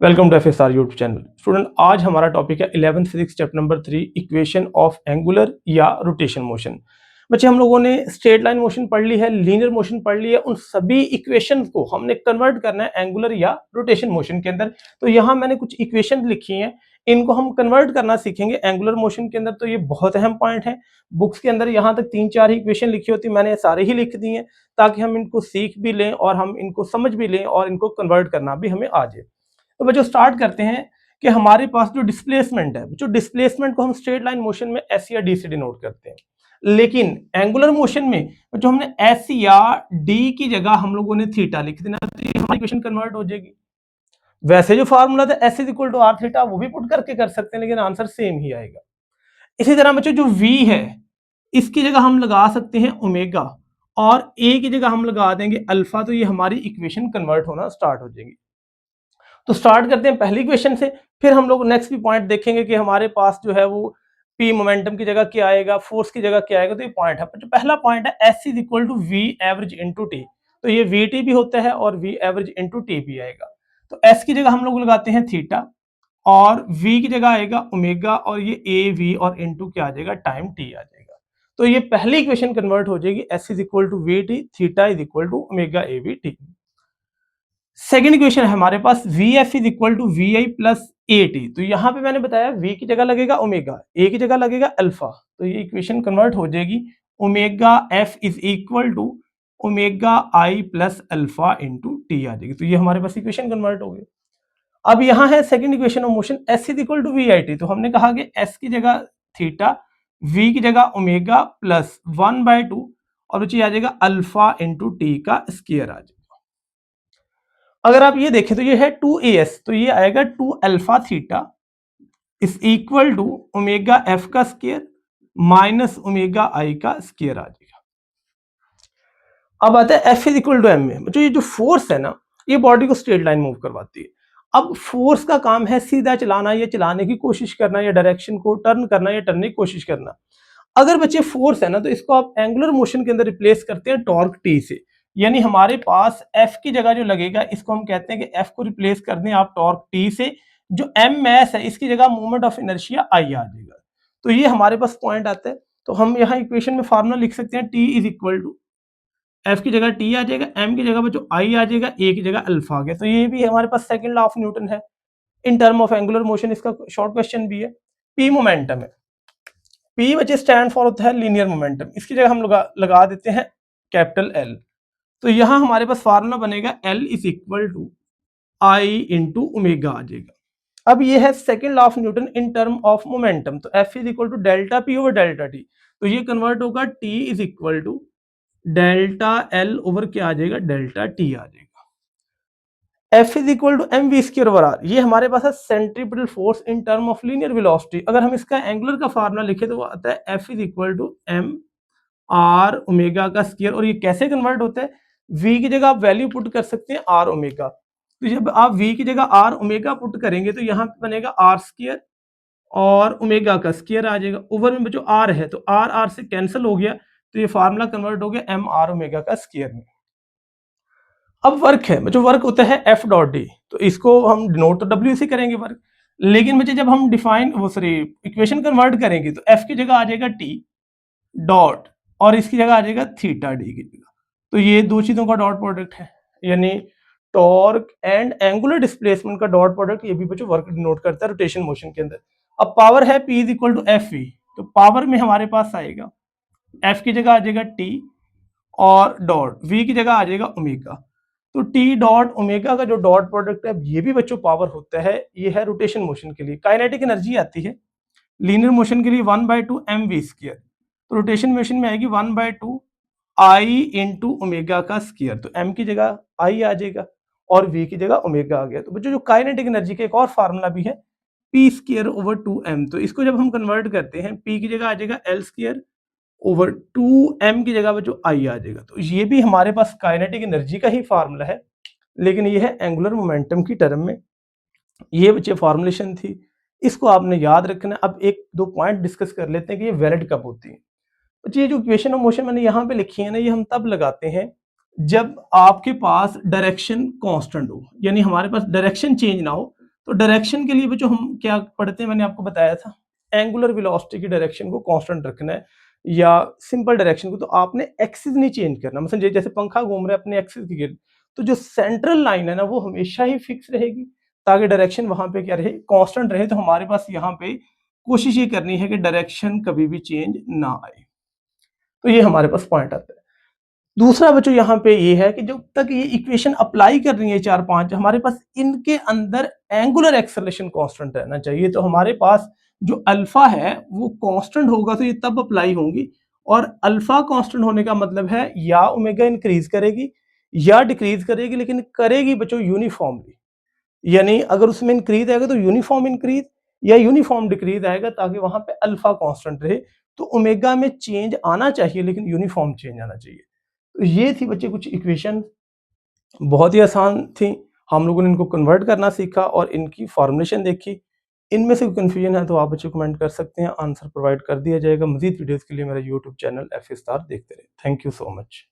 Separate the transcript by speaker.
Speaker 1: Welcome to FSR YouTube channel. Student, आज हमारा topic है 11th physics chapter number 3 equation of angular या rotation motion. बच्चे, हम लोगों ने स्ट्रेट लाइन मोशन पढ़ ली है, लीनियर मोशन पढ़ ली है। उन सभी इक्वेशन को हमने कन्वर्ट करना है एंगुलर या रोटेशन मोशन के अंदर। तो यहाँ मैंने कुछ इक्वेशन लिखी हैं, इनको हम कन्वर्ट करना सीखेंगे एंगुलर मोशन के अंदर। तो ये बहुत अहम पॉइंट है। बुक्स के अंदर यहाँ तक 3-4 ही इक्वेशन लिखी होती, मैंने सारे ही लिख दी हैं ताकि हम इनको सीख भी लें और हम इनको समझ भी लें और इनको कन्वर्ट करना भी हमें आ जाए। तो बच्चों, स्टार्ट करते हैं कि हमारे पास जो डिस्प्लेसमेंट है, जो डिस्प्लेसमेंट को हम स्ट्रेट लाइन मोशन में एस या डी से डिनोट करते हैं, लेकिन एंगुलर मोशन में जो हमने एस या डी की जगह हम लोगों ने थीटा लिख देना, तो ये हमारी इक्वेशन कन्वर्ट हो जाएगी। वैसे जो फार्मूला था S is equal to R theta, वो भी पुट करके कर सकते हैं, लेकिन आंसर सेम ही आएगा। इसी तरह बच्चों, जो वी है इसकी जगह हम लगा सकते हैं ओमेगा और ए की जगह हम लगा देंगे अल्फा, तो ये हमारी इक्वेशन कन्वर्ट होना स्टार्ट हो जाएगी। तो स्टार्ट करते हैं पहली क्वेश्चन से, फिर हम लोग नेक्स्ट भी पॉइंट देखेंगे कि हमारे पास जो है वो पी मोमेंटम की जगह क्या आएगा, फोर्स की जगह क्या आएगा। तो ये पॉइंट है, जो पहला पॉइंट है S is equal to V average into T, तो ये वी टी भी होता है और वी एवरेज इंटू टी भी आएगा। तो एस की जगह हम लोग लगाते हैं थीटा और वी की जगह आएगा ओमेगा और ये ए वी और इंटू क्या आ जाएगा, टाइम टी आ जाएगा। तो ये पहली इक्वेशन कन्वर्ट हो जाएगी, S is equal to V T, theta is equal to omega A V T. Second equation है हमारे पास V F is equal to V I plus A T, तो यहां पे मैंने बताया वी की जगह लगेगा ओमेगा, ए की जगह लगेगा अल्फा, तो ये इक्वेशन कन्वर्ट हो जाएगी omega F is equal to omega I plus alpha into T आ जाएगी। तो ये हमारे पास इक्वेशन कन्वर्ट हो गई। अब यहाँ है second equation of motion S is equal to V I T, तो हमने कहा कि एस की जगह थीटा, वी की जगह ओमेगा प्लस 1/2 और आ जाएगा अल्फा इंटू टी का स्क्वायर आ जाएगा। अगर आप ये देखें तो ये है 2as, तो ये आएगा 2 alpha theta is equal to omega F का स्क्वायर माइनस ओमेगा आई का स्क्वायर आ जाएगा। अब आता है F is equal to M में, जो ये जो फोर्स है ना, ये बॉडी को स्ट्रेट लाइन मूव करवाती है। अब फोर्स का काम है सीधा चलाना या चलाने की कोशिश करना या डायरेक्शन को टर्न करना या टर्न की कोशिश करना। अगर बच्चे फोर्स है ना, तो इसको आप एंगुलर मोशन के अंदर रिप्लेस करते हैं टॉर्क टी से, यानी हमारे पास F की जगह जो लगेगा इसको हम कहते हैं कि F को रिप्लेस कर दें आप टॉर्क T से, जो M mass है इसकी जगह मोमेंट ऑफ इनर्शिया I आ जाएगा। तो ये हमारे पास पॉइंट आता है। तो हम यहाँ इक्वेशन में फार्मूला लिख सकते हैं T is equal to F की जगह T आ जाएगा, M की जगह जो I आ जाएगा, A की जगह अल्फा आ गया। तो ये भी हमारे पास सेकंड लॉ ऑफ न्यूटन है इन टर्म ऑफ एंगुलर मोशन। इसका शॉर्ट क्वेश्चन भी है। P मोमेंटम है, P बच्चे स्टैंड फॉर होता है लीनियर मोमेंटम, इसकी जगह हम लगा देते हैं कैपिटल L। तो यहां हमारे पास फार्मूला बनेगा L is equal to I into omega आ जाएगा। अब ये है second law of Newton in term of momentum, तो F is equal to delta P over delta T, तो ये कन्वर्ट होगा T is equal to delta L over क्या आ जाएगा, डेल्टा टी आ जाएगा। F is equal to M V square over R, ये हमारे पास है centripetal force in term of linear velocity. अगर हम इसका एंगुलर का फार्मूला लिखे तो वो आता है F is equal to M R omega का स्क्वायर। और ये कैसे कन्वर्ट होता है, v की जगह आप वैल्यू पुट कर सकते हैं आर ओमेगा, तो जब आप v की जगह आर ओमेगा पुट करेंगे तो यहाँ पे बनेगा आर स्क्वायर और ओमेगा का स्क्वायर आ जाएगा। ओवर में जो आर है तो आर आर से कैंसिल हो गया, तो ये फार्मूला कन्वर्ट हो गया एम आर ओमेगा का स्क्वायर में। अब वर्क है, जो वर्क होता है एफ डॉट डी, तो इसको हम डिनोट तो डब्ल्यू से करेंगे वर्क, लेकिन मुझे जब हम डिफाइन वो सॉरी इक्वेशन कन्वर्ट करेंगे तो एफ की जगह आ जाएगा टी डॉट और इसकी जगह आ जाएगा थीटा डी की जगह। तो ये दो चीजों का डॉट प्रोडक्ट है, यानी टॉर्क एंड एंगुलर डिस्प्लेसमेंट का डॉट प्रोडक्ट, ये भी बच्चों वर्क डिनोट करता है रोटेशन मोशन के अंदर। अब पावर है P is equal to F V, तो पावर में हमारे पास आएगा F की जगह आ जाएगा T और डॉट V की जगह आ जाएगा ओमेगा। तो T डॉट ओमेगा का जो डॉट प्रोडक्ट है, ये भी बच्चों पावर होता है, ये है रोटेशन मोशन के लिए। काइनेटिक एनर्जी आती है लीनियर मोशन के लिए 1/2 mv स्क्वायर, तो रोटेशन मोशन में आएगी 1/2 आई इंटू ओमेगा का स्क्वायर, तो m की जगह आई आ जाएगा और v की जगह ओमेगा आ गया। तो बच्चों जो काइनेटिक एनर्जी का एक और फार्मूला भी है p स्क्वायर ओवर 2m, तो इसको जब हम कन्वर्ट करते हैं p की जगह आ जाएगा l स्क्वायर ओवर 2m की जगह बच्चों i आ जाएगा। तो ये भी हमारे पास काइनेटिक एनर्जी का ही फार्मूला है, लेकिन ये है एंगुलर मोमेंटम की टर्म में। ये बच्चे फॉर्मुलेशन थी, इसको आपने याद रखना। अब एक दो पॉइंट डिस्कस कर लेते हैं कि ये वैलिड कब होती है। बच्चे ये जो इक्वेशन ऑफ मोशन मैंने यहाँ पे लिखी है ना, ये हम तब लगाते हैं जब आपके पास डायरेक्शन कांस्टेंट हो, यानी हमारे पास डायरेक्शन चेंज ना हो, तो डायरेक्शन के लिए बच्चों हम क्या पढ़ते हैं, मैंने आपको बताया था एंगुलर वेलोसिटी की डायरेक्शन को कांस्टेंट रखना है या सिंपल डायरेक्शन को, तो आपने एक्सिस नहीं चेंज करना। मतलब जैसे पंखा घूम रहा है अपने एक्सिस की गिर्द, तो जो सेंट्रल लाइन है ना वो हमेशा ही फिक्स रहेगी ताकि डायरेक्शन वहां पे क्या रहे, कांस्टेंट रहे। तो हमारे पास यहाँ पे कोशिश ये करनी है कि डायरेक्शन कभी भी चेंज ना आए। तो ये हमारे पास पॉइंट आता है। दूसरा बच्चों यहाँ पे ये है कि जब तक ये इक्वेशन अप्लाई कर रही है 4-5, हमारे पास इनके अंदर एंगुलर एक्सेलरेशन कांस्टेंट रहना चाहिए। तो हमारे पास जो अल्फा है वो कांस्टेंट होगा तो ये तब अप्लाई होंगी, और अल्फा कांस्टेंट होने का मतलब है या ओमेगा इंक्रीज करेगी या डिक्रीज करेगी, लेकिन करेगी बच्चों यूनिफॉर्मली। यानी अगर उसमें इंक्रीज आएगा तो यूनिफॉर्म इंक्रीज या यूनिफॉर्म डिक्रीज आएगा, ताकि वहां पे अल्फा कांस्टेंट रहे। तो ओमेगा में चेंज आना चाहिए लेकिन यूनिफॉर्म चेंज आना चाहिए। तो ये थी बच्चे कुछ इक्वेशन, बहुत ही आसान थी। हम लोगों ने इनको कन्वर्ट करना सीखा और इनकी फॉर्मुलेशन देखी। इनमें से कोई कन्फ्यूजन है तो आप बच्चे कमेंट कर सकते हैं, आंसर प्रोवाइड कर दिया जाएगा। मजीद वीडियोस के लिए मेरा यूट्यूब चैनल एफ स्टार देखते रहे। Thank you so much.